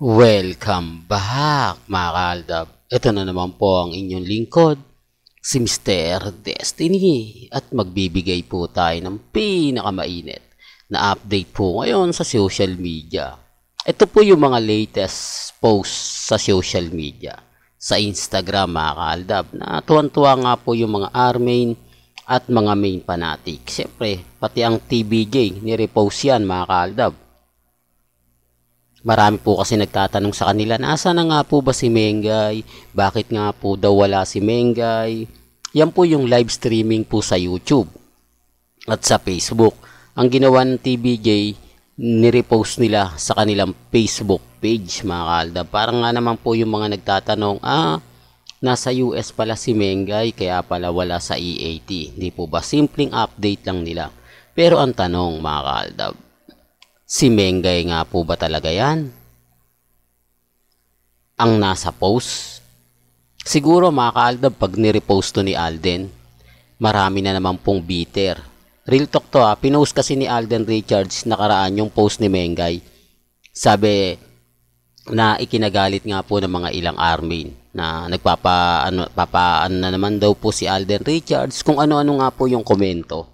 Welcome back mga kaaldab. Ito na naman po ang inyong lingkod, si Mr. Destiny. At magbibigay po tayo ng pinakamainit na update po ngayon sa social media. Ito po yung mga latest posts sa social media. Sa Instagram mga kaaldab na tuwan-tuwa nga po yung mga armain at mga main fanatic. Siyempre, pati ang TBJ, nirepost yan mga kaaldab. Marami po kasi nagtatanong sa kanila, nasa na nga po ba si Mengay? Bakit nga po daw wala si Mengay? Yan po yung live streaming po sa YouTube at sa Facebook. Ang ginawa ng TBJ, nirepost nila sa kanilang Facebook page mga kaaldab. Parang nga naman po yung mga nagtatanong, nasa US pala si Mengay kaya pala wala sa EAT. Hindi po ba? Simpleng update lang nila. Pero ang tanong mga kaaldab, si Mengay nga po ba talaga yan ang nasa post? Siguro mga kaaldab, pag nirepost to ni Alden, marami na naman pong bitter. Real talk to pinost kasi ni Alden Richards nakaraan yung post ni Mengay. Sabi na ikinagalit nga po ng mga ilang armin na nagpapaano na naman daw po si Alden Richards kung ano-ano nga po yung komento.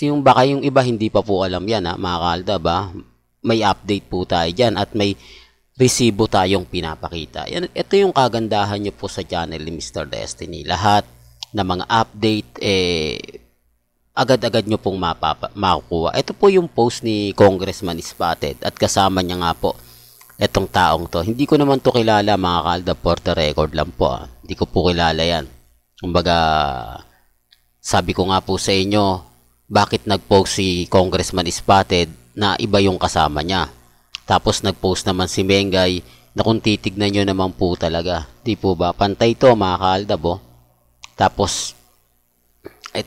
Yung baka yung iba hindi pa po alam yan mga kaaldab. May update po tayo dyan at may resibo tayong pinapakita. Yan, ito yung kagandahan nyo po sa channel ni Mr. Destiny. Lahat na mga update agad-agad nyo pong makukuha. Ito po yung post ni Congressman Spotted at kasama niya nga po etong taong to. Hindi ko naman to kilala mga kaaldab, for the record lang po. Hindi ko po kilala yan. Kumbaga, sabi ko nga po sa inyo, bakit nag-post si Congressman Spotted na iba yung kasama niya. Tapos nag-post naman si Mengay na kung titignan nyo naman po talaga. Di po ba? Pantay to mga kaaldab. Tapos,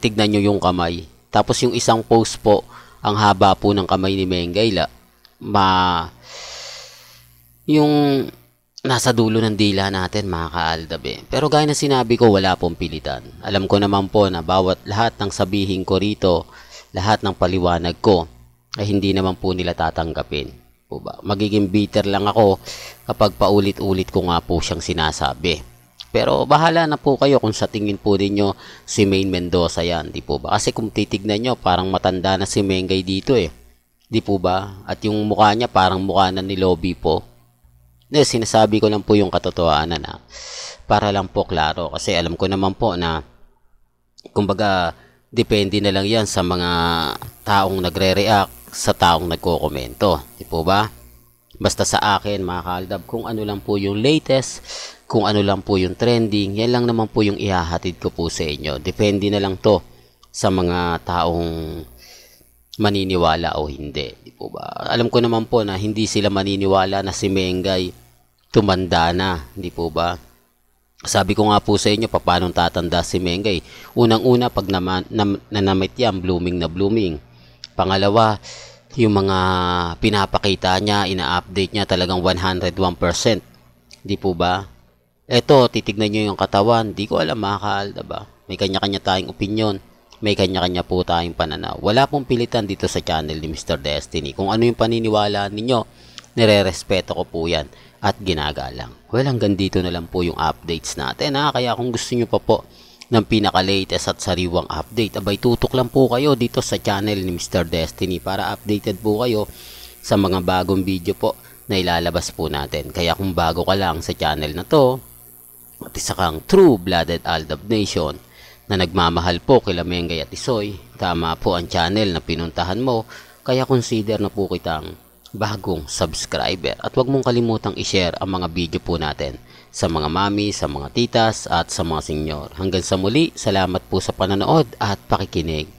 tignan nyo yung kamay. Tapos yung isang post po, ang haba po ng kamay ni Mengay. Yung nasa dulo ng dila natin mga kaaldab Pero gaya na sinabi ko, wala pong pilitan. Alam ko naman po na lahat ng sabihin ko rito, lahat ng paliwanag ko, ay hindi naman po nila tatanggapin. Po ba? Magiging bitter lang ako kapag paulit-ulit ko nga po siyang sinasabi. Pero bahala na po kayo kung sa tingin po ninyo si Maine Mendoza yan, di po ba? Kasi kung titignan nyo, parang matanda na si Mengay dito Di po ba? At yung mukha niya parang mukha na ni Lobby po. Sinasabi ko lang po yung katotohanan para lang po klaro. Kasi alam ko naman po na kumbaga depende na lang yan sa mga taong nagre-react, sa taong nagko-komento. Di po ba? Basta sa akin mga kaaldab, kung ano lang po yung latest, kung ano lang po yung trending, yan lang naman po yung ihahatid ko po sa inyo. Depende na lang to sa mga taong maniniwala o hindi. Di po ba? Alam ko naman po na hindi sila maniniwala na si Mengay tumanda na. Di po ba? Sabi ko nga po sa inyo, paano tatanda si Mengay? Unang-una, pag nanamit yan, blooming na blooming. Pangalawa, yung mga pinapakita niya, ina-update niya talagang 101%. Di po ba? Eto, titignan nyo yung katawan. Di ko alam mga kaaldab May kanya-kanya tayong opinion. May kanya-kanya po tayong pananaw. Wala pong pilitan dito sa channel ni Mr. Destiny. Kung ano yung paniniwala ninyo, nire-respeto ko po yan at ginagalang. Well, hanggang dito na lang po yung updates natin Kaya kung gusto nyo pa po ng pinaka-latest at sariwang update, abay tutok lang po kayo dito sa channel ni Mr. Destiny para updated po kayo sa mga bagong video po na ilalabas po natin. Kaya kung bago ka lang sa channel na to, at isa kang true-blooded Aldab Nation, na nagmamahal po kila Mengay at Isoy, tama po ang channel na pinuntahan mo, kaya consider na po kitang bagong subscriber. At huwag mong kalimutang i-share ang mga video po natin sa mga mami, sa mga titas at sa mga senyor. Hanggang sa muli, salamat po sa panonood at pakikinig.